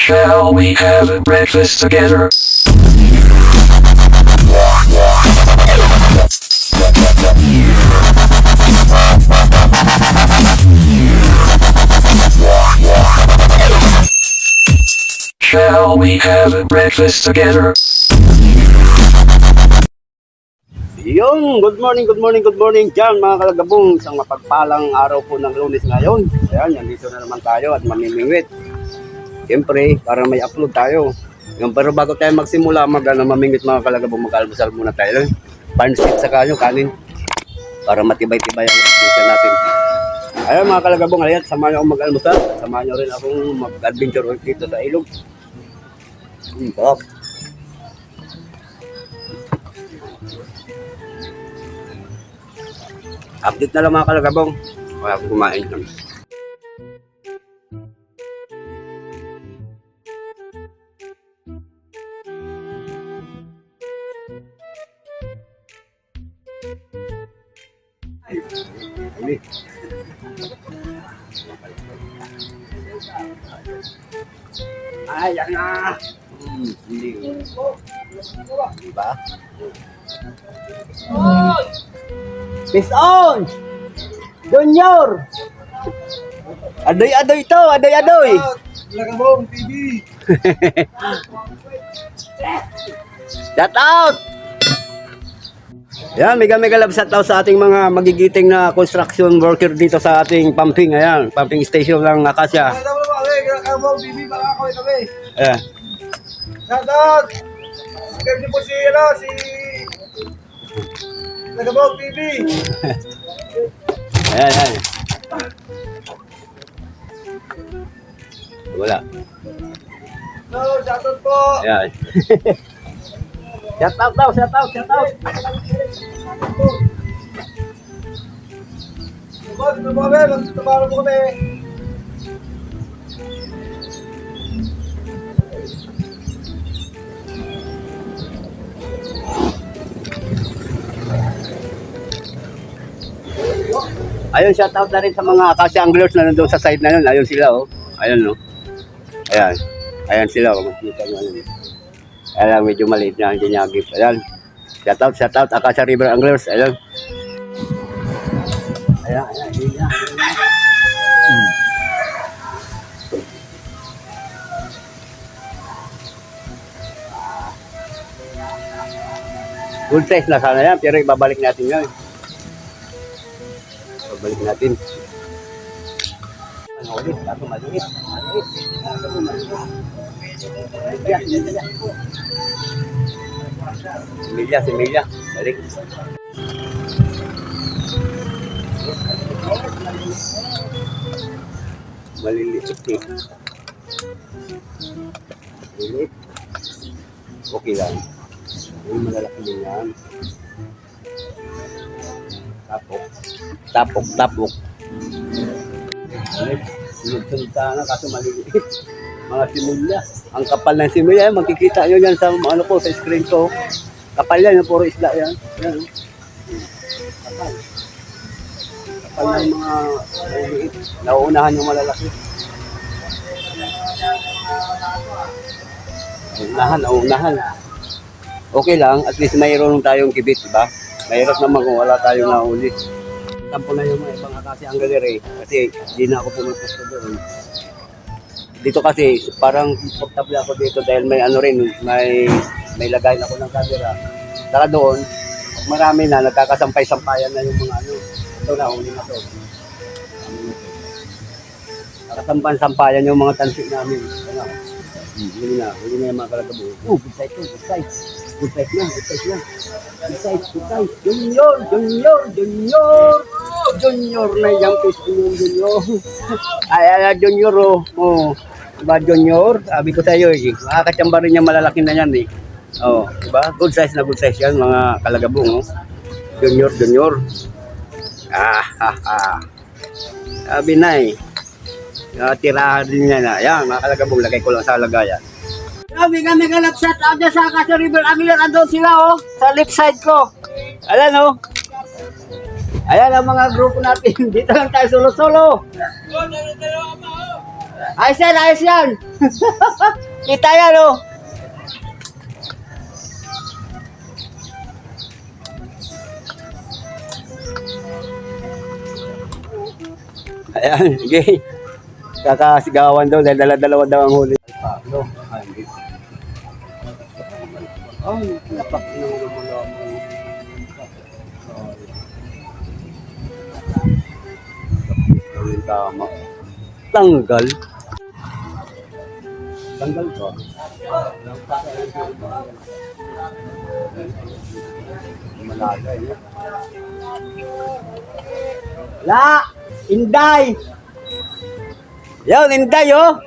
Shall we have a breakfast together? Shall we have a breakfast together? Yung good morning dyan mga kalagabong. Isang mapagpalang araw po ng Lunes ngayon. Ayan, nandito na naman tayo at mamimingwit. Siyempre, para may upload tayo. Yung, pero bago tayo magsimula, mamingwit mga kalagabong, mag-almusal muna tayo. Pansit sa kanyo, kanin. Para matibay-tibay ang resolution natin. Ayan mga kalagabong, ayan, samahan nyo akong mag-almusal. Samahan nyo rin akong mag-adventure dito sa ilog. Sarap. Update na lang mga kalagabong. Kaya kumain kami. Ay, yan na. Hindi. Diba? Peace on! Junior! Adoy-adoy to! Adoy-adoy! Lagabong TV. Shout out! Yan, mega love shout out sa ating mga magigiting na construction worker dito sa ating pumping. Ayan, pumping station ng Acacia. Lagabong TV, baka ako ito eh. Ayan. Shoutout! Sige po si Lagabong TV. Ayan, ayan. Wala. Hello, shoutout po. Ayan. Shout out daw, shout out, shout out. Ito po kami, magtutumaro po kami. Ayun, shout out na rin sa mga Acacia anglers na nandun sa side na yun. Ayun sila, oh. Ayun, no. Ayan. Ayan sila, oh. Makikita nyo, ano. Ayan, medyo maliit na, hindi niya gift. Ayan. Shout out, Acacia River Anglers. Ayan. Ayan, ayan. Good size na sana yan, pero ibabalik natin yan. Ibabalik natin. Ano ulit? Kaso maliit. Similya. Balik. Maliliit eh. Maliliit. Okay lang. Yung malalaki din yan. Tapok. Sunod sana kaso maliliit. Mga similya. Ang kapal ng similya, makikita nyo yan sa ano ko, sa screen ko. Kapal yan, puro isda yan. Yan, oh. Kapal. Kapal ng mga maliliit. Nauunahan yung malalaki. Nauunahan. Okay lang, at least mayroon tayong kibit, diba? Mahirap naman kung wala tayong nahuli. Tampo na yung mga ibang Acacia angler eh. Kasi hindi na ako pumupusto doon. Dito kasi parang comfortable ako dito dahil may ano rin, may lagay na ako ng camera. Saka doon, marami na, nagkakasampay-sampayan na yung mga ano. Ito na, huli na to. Nakasampan-sampayan yung mga tansik namin. Ano? Huli na yung mga kalagabo. Good size to, good size. Good size na. Good size. Junior na yung fish Junior. Ay, Junior oh. Diba Junior? Sabi ko sa iyo eh. Makakatsamba rin yung malalaki na yan eh. Oh, diba? Good size yan mga kalagabong oh. Junior. Sabi na eh. Tirahan din niya na. Yan, mga kalagabong, lagay ko lang sa lagayan. Grabe ka nagalapsat out dyan sa Acacia River Angler. Andun sila oh, sa left side ko. Ayan oh. Ayan ang mga grupo natin. Dito lang tayo solo-solo. Ayos yan. Kita yan, oh. Ayan, sige. Kakasigawan daw dahil dala-dalawa daw ang huli. Ano? Ay, napak na wala mo. Ay, tama. Tanggal. Tanggal ko. Malaga yun. La! Inday! Yan, Inday, oh!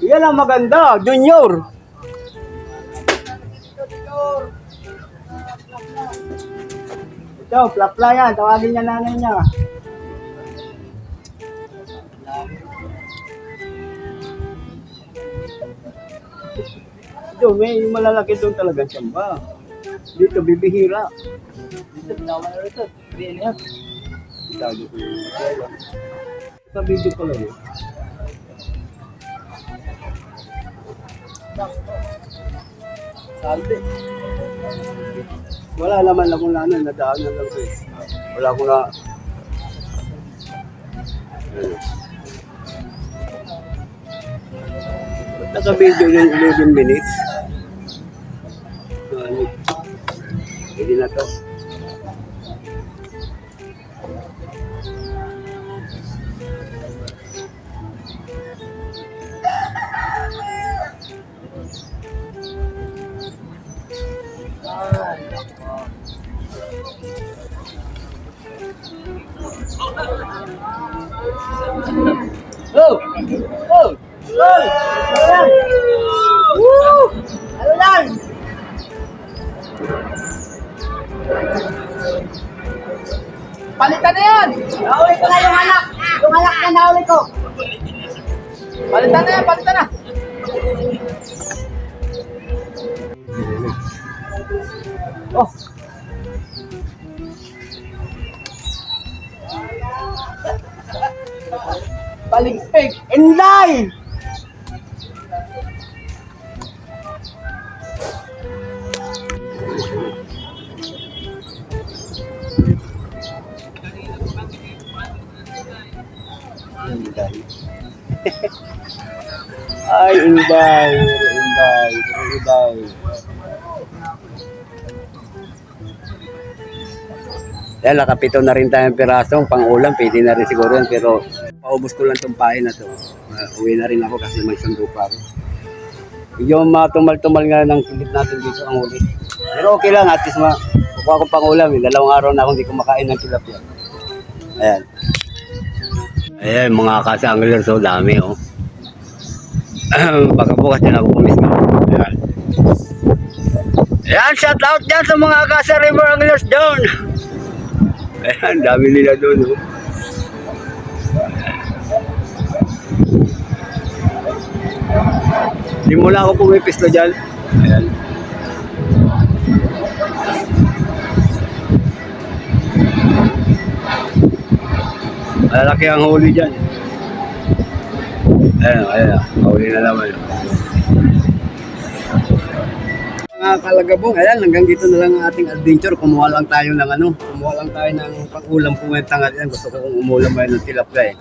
Yan ang maganda, Junior! Ito, plapla yan. Tawagin niya nanay niya. Ito, may malalaki doon talaga siyang ba? Dito, bibihira. Dito, pinawa na rin ito. 3.5. Itago ko yung matala. Sa video ko lang yun. Salde. Wala naman lang kung ano, nadaan na lang ko eh. Wala ko na... Nasa video yung 11 minutes. Hindi na to. Oh! Oh! Oh! Ayan! Woo! Ano lang? Palitan na yan! Nahuli ko na yung anak! Yung anak na nahuli ko! Palitan na yan! Palitan na! Oh! Paligpig! Inday! Inday. Ay, Inday. Inday. Inday. Yan, nakapito na rin tayong pirasong pang-ulam. Pwede na rin siguro yan. Pero paubos ko lang itong pain na to. Uwi na rin ako kasi may sundo pa ako. Medyo matumal-tumal nga ng kilit natin dito ang huli. Pero okay lang, at least kukuha ko pang-ulam. 2 araw na akong hindi kumakain ng tilapia. Ayan. Ayan, mga kasa-anglers, so dami, oh. Baka bukas din ako pumisma. Ayan. Ayan, shout out dyan sa mga kasa river anglers doon. Ayan, dami nila doon, oh. Hindi muna ako pumipisto dyan. Ayan. Malalaki ang huli dyan. Ayan, ayan. Huli na naman. Mga kalagabong, ayan, hanggang dito na lang ang ating adventure. Kumuha lang tayo ng kumuha lang tayo ng pang-ulam puwentang at yan. Gusto ko kung umulam ay ng tilapia eh.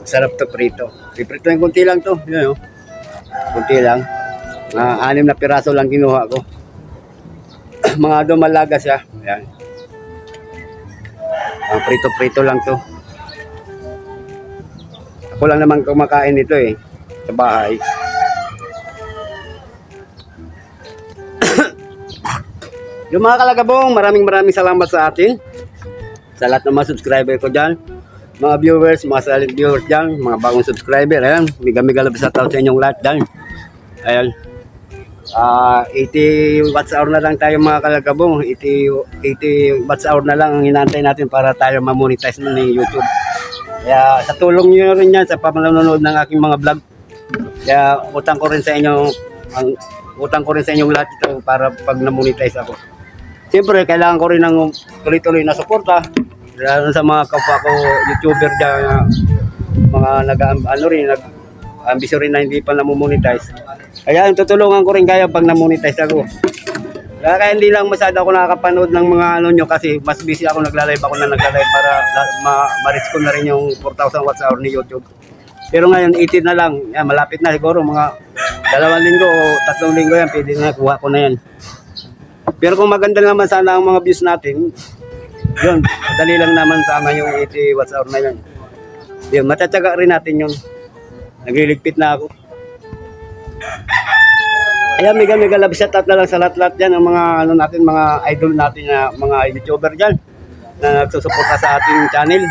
Sarap to prito. Piprito lang, kunti lang to. Yun, oh. Kunti lang. 6 na piraso lang kinuha ko. Mga dumalaga siya. Ayan. Prito-prito lang to. Ako lang naman kumakain nito eh. Sa bahay. Yung mga kalagabong, maraming salamat sa atin. Sa lahat ng mga subscriber ko dyan. Mga viewers, mga silent viewers dyan. Mga bagong subscriber. Ayan, mega love sa tao sa inyong lahat dyan. Ayan. 80 watts hour na lang tayo mga kalagabong. 80 watts hour na lang ang hinantay natin para tayo ma-monetize na ng YouTube. Kaya sa tulong nyo rin yan sa pamanonood ng aking mga vlog. Kaya utang ko rin sa inyo inyong lahat ito para pag na-monetize ako. Siyempre, kailangan ko rin ng tuloy-tuloy na suporta Lalo sa mga kapwa ko YouTuber dyan, mga ambisyo rin na hindi pa namomonetize. Kaya tutulungan ko rin kayo pag namonetize ako. Kaya hindi lang masyado ako nakakapanood ng mga nyo kasi mas busy ako nagla-live para ma-reach ko na rin yung 4,000 watts hour ni YouTube. Pero ngayon 18 na lang, yan, malapit na siguro mga 2 linggo o 3 linggo yan, pwede na kuha ko na yan. Pero kung maganda naman sana ang mga views natin, yun, dali lang naman sana yung 80 watts hour na yun. Yun, matatyaga rin natin yun. Nagliligpit na ako. Ayan, mega love shoutout na lang sa lahat-lahat dyan, ang mga natin, mga idol natin na mga YouTuber dyan na nagsusuporta sa ating channel.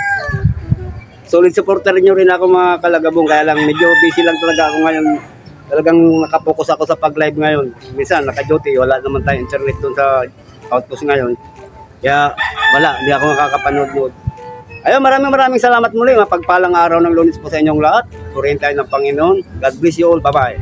Solid supporter nyo rin ako mga kalagabong, kaya lang medyo busy lang talaga ako ngayon. Talagang nakapokus ako sa pag-live ngayon. Minsan naka-duty, wala naman tayong internet doon sa outpost ngayon. Kaya wala, hindi ako makakapanood. Ayun, maraming salamat muli. Mapagpalang araw ng Lunes po sa inyong lahat. Purihin tayo ng Panginoon. God bless you all. Bye-bye.